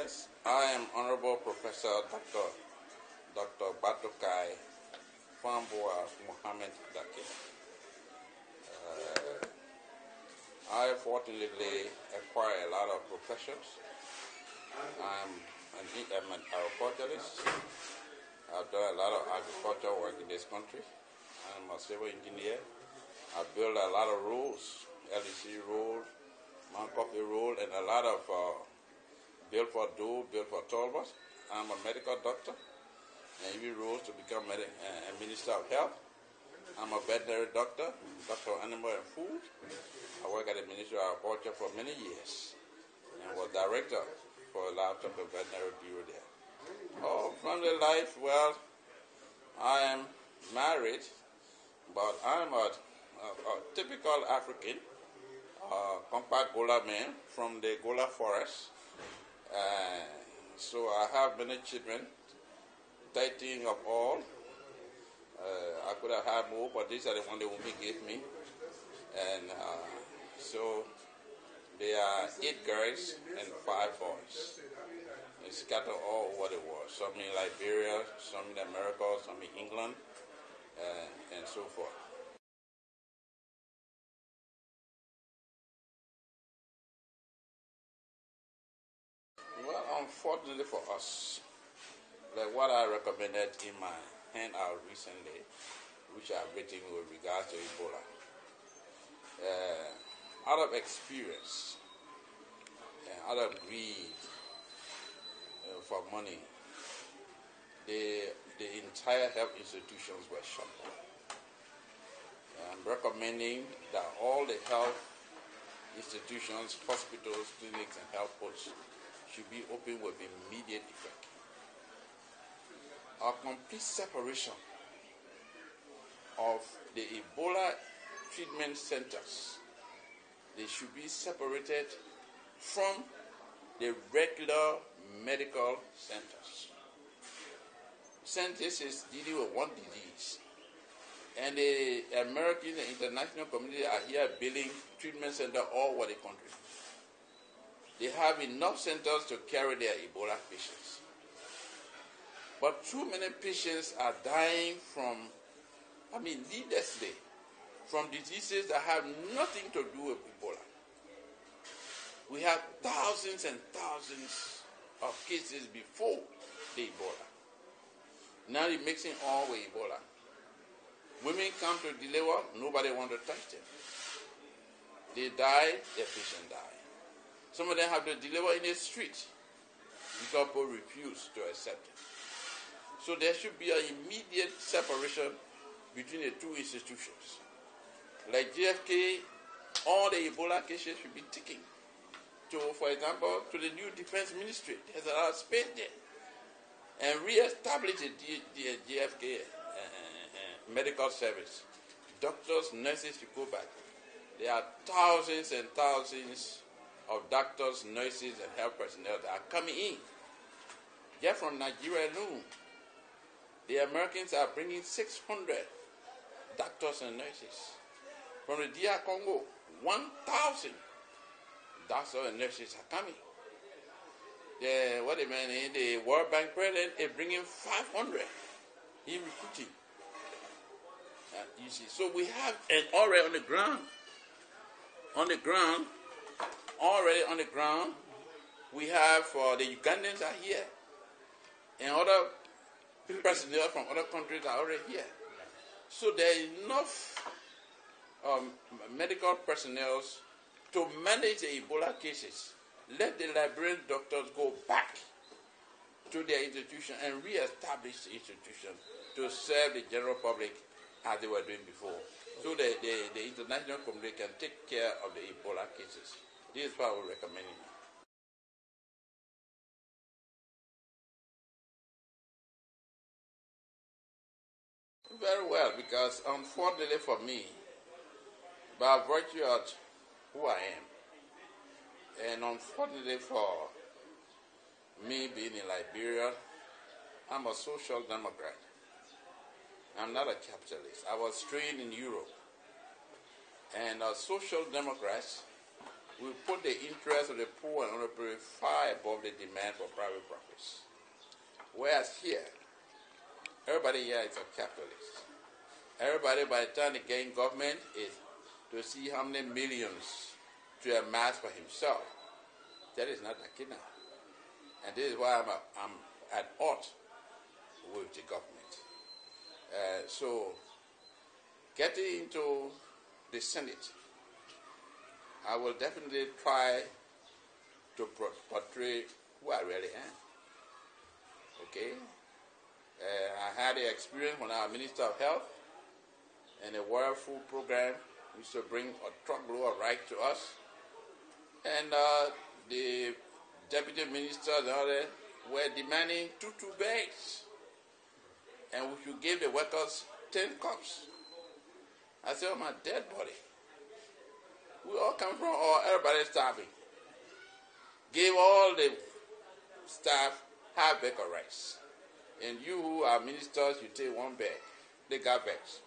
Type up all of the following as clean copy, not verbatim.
Yes, I am Honorable Professor Dr. Gbatokai Famboa Mohammed Dakinah. I fortunately acquired a lot of professions. I'm an agriculturalist. I've done a lot of agricultural work in this country. I'm a civil engineer. I built a lot of roads, LEC road, Mount Coffee road, and a lot of built for Tolbert. I'm a medical doctor, and we rose to become a Minister of Health. I'm a veterinary doctor, doctor of animal and food. I worked at the Ministry of Agriculture for many years, and was director for a lot of the veterinary bureau there. Oh, family life, well, I am married, but I'm a typical African, compact Gola man from the Gola forest. So I have many children, 13 of all. I could have had more, but these are the ones the woman gave me. And so there are 8 girls and 5 boys. They scattered all over the world. Some in Liberia, some in America, some in England, and so forth. Well, unfortunately for us, like what I recommended in my handout recently, which I've written with regards to Ebola, out of experience and out of greed for money, the entire health institutions were shut down. I'm recommending that all the health institutions, hospitals, clinics, and health posts should be open with immediate effect. A complete separation of the Ebola treatment centers, they should be separated from the regular medical centers. Since this is dealing with one disease, and the American and international community are here building treatment centers all over the country, they have enough centers to carry their Ebola patients. But too many patients are dying from, needlessly, from diseases that have nothing to do with Ebola. We have thousands and thousands of cases before the Ebola. Now they're mixing all with Ebola. Women come to deliver, nobody wants to touch them. They die, their patient die. Some of them have to deliver in the street because people refuse to accept it. So there should be an immediate separation between the two institutions. Like JFK, all the Ebola cases should be taken to, for example, to the new defense ministry. There's a lot of space there. And re-establish the JFK medical service. Doctors, nurses should go back. There are thousands and thousands of doctors, nurses, and health personnel that are coming in. Just from Nigeria alone, the Americans are bringing 600 doctors and nurses. From the DR Congo, 1,000 doctors and nurses are coming. The World Bank president is bringing 500 in recruiting. You see, so we have already on the ground, we have the Ugandans are here, and other personnel from other countries are already here. So there is enough medical personnel to manage the Ebola cases. Let the Liberian doctors go back to their institution and re-establish the institution to serve the general public as they were doing before. So the international community can take care of the Ebola cases. This is what we're recommending. Very well, because unfortunately for me, by virtue of who I am, and unfortunately for me being in Liberia, I'm a social democrat. I'm not a capitalist. I was trained in Europe. And social democrats We put the interest of the poor and underprivileged far above the demand for private profits. Whereas here, everybody here is a capitalist. Everybody, by the time they get in government, is to see how many millions to amass for himself. That is not Dakinah. And this is why I'm at odds with the government. So, getting into the Senate, I will definitely try to portray who I really am. Okay? I had the experience when I was Minister of Health, and the World Food Program used to bring a truckload of rice to us. And the deputy ministers and others were demanding 2 bags. And we should give the workers 10 cups. I said, oh, my dead body. We all come from, everybody starving. Gave all the staff half bag of rice. And you who are ministers, you take 1 bag. They got bags.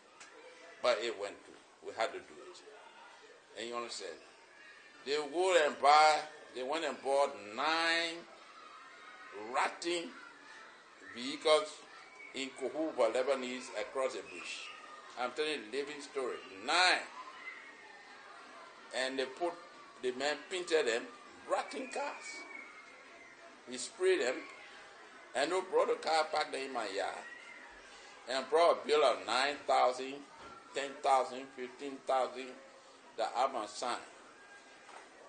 But it went through. We had to do it. And you understand? They would go and buy, they went and bought 9 ratting vehicles in Kohuba, Lebanese, across the bush. I'm telling you a living story. 9. And the man painted them, ratting cars. He sprayed them, and he brought the car back there in my yard, and brought a bill of 9,000, 10,000, 15,000 that I must sign.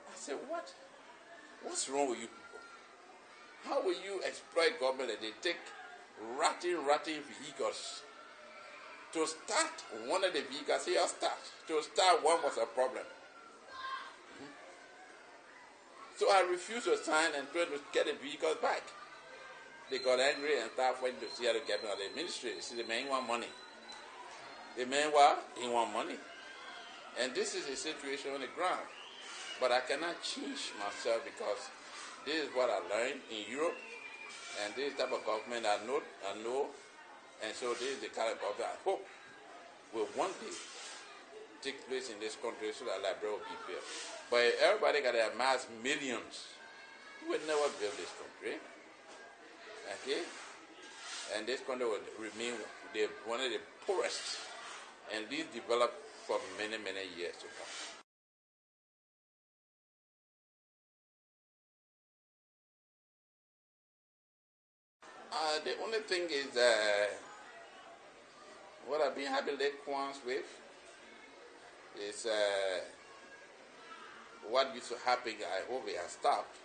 I said, what? What's wrong with you people? How will you exploit government that they take ratting vehicles? To start one of the vehicles, here start. To start one was a problem. So I refused to sign and tried to get the vehicles back. They got angry and started fighting to see how to get me out of the ministry. See, the man want money. The man he want money. And this is the situation on the ground. But I cannot change myself because this is what I learned in Europe, and this type of government I know, and so this is the kind of government I hope will one day take place in this country so that library will be built. But if everybody got to amass millions, we will never build this country. Okay? And this country will remain one of the poorest and least developed for many, many years to come. The only thing is what I've been having late qualms with is what used to happen. I hope it has stopped.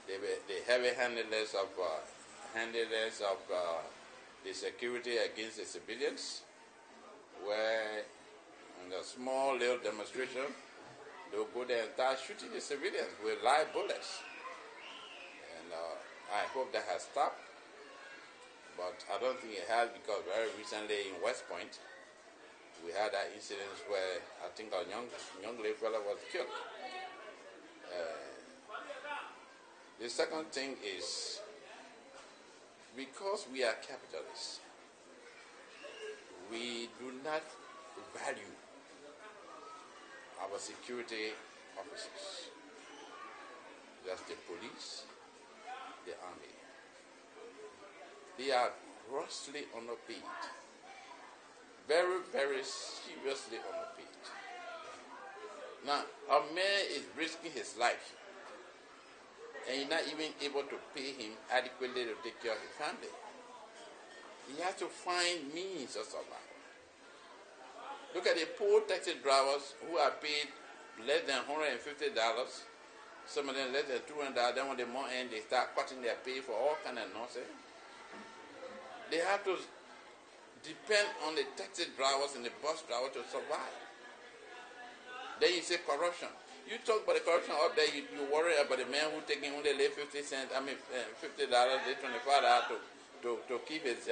The heavy-handedness of the security against the civilians, where in a small little demonstration, they'll go there and start shooting the civilians with live bullets. And I hope that has stopped. But I don't think it has, because very recently in West Point, we had that incident where I think a young little fellow was killed. The second thing is, because we are capitalists, we do not value our security officers. That's the police, the army. They are grossly underpaid. Very, very seriously underpaid. Now, a man is risking his life, and you're not even able to pay him adequately to take care of his family. He has to find means of survival. Look at the poor taxi drivers who are paid less than $150, some of them less than $200. Then when the month ends, they start cutting their pay for all kind of nonsense. They have to depend on the taxi drivers and the bus drivers to survive. Then you say corruption. You talk about the corruption up there, you worry about the man who taking only $50, $25 to keep his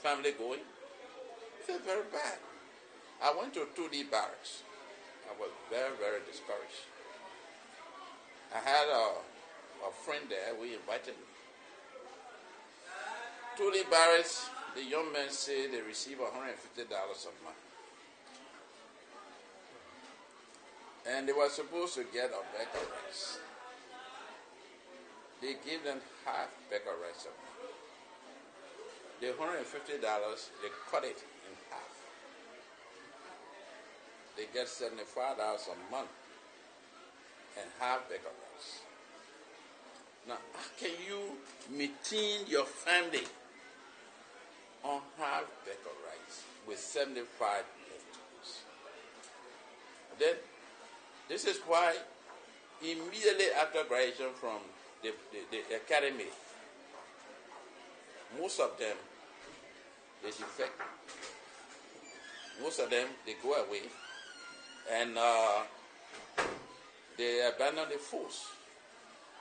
family going. It's very bad. I went to 2D barracks. I was very, very discouraged. I had a friend there. We invited him. 2D barracks, the young men say they receive $150 a month. And they were supposed to get a bag of rice. They gave them half bag of rice a month. The $150, they cut it in half. They get $75 a month and half bag of rice. Now, how can you maintain your family on half bag of rice with 75 leftovers? Then, this is why immediately after graduation from the academy, most of them, they defect. Most of them, they go away and they abandon the force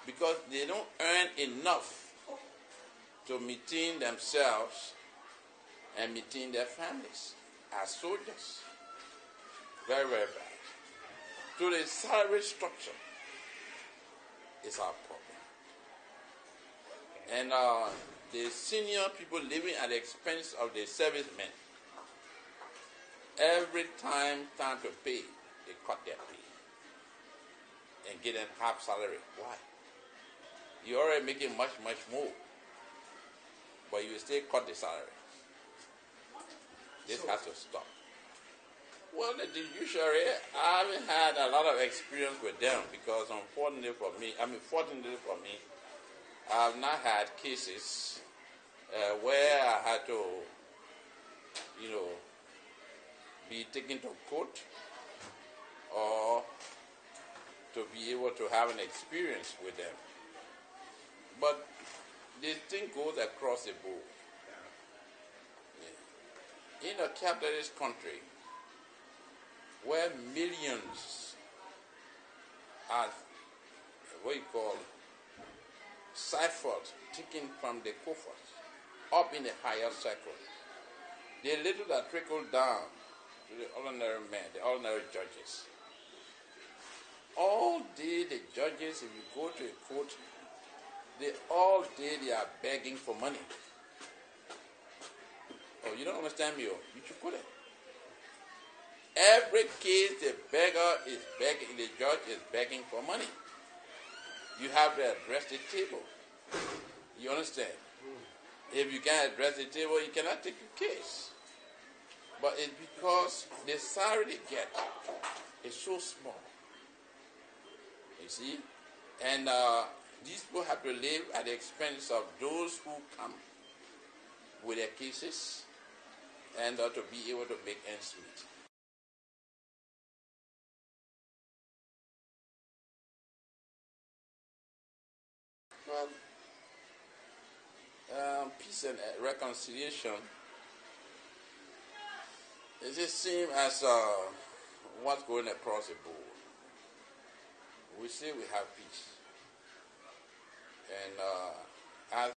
because they don't earn enough to maintain themselves and maintain their families as soldiers. Very, very bad. So the salary structure is our problem. And the senior people living at the expense of the servicemen, every time to pay, they cut their pay and give them half salary. Why? You're already making much, much more, but you still cut the salary. This has to stop. Well, the judiciary, I haven't had a lot of experience with them because fortunately for me, I have not had cases where I had to, be taken to court or to be able to have an experience with them. But the thing goes across the board. Yeah. In a capitalist country, where millions are ciphered, taken from the coffers up in the higher circle. The little that trickle down to the ordinary men, the ordinary judges. All day the judges, if you go to a court, all day they are begging for money. Oh, you don't understand me? You should put it. Every case the judge is begging for money. You have to address the table. You understand? If you can't address the table, you cannot take the case. But it's because the salary they get is so small. You see? And these people have to live at the expense of those who come with their cases and to be able to make ends meet. Well, peace and reconciliation, it just seems as what's going across the board. We say we have peace. And as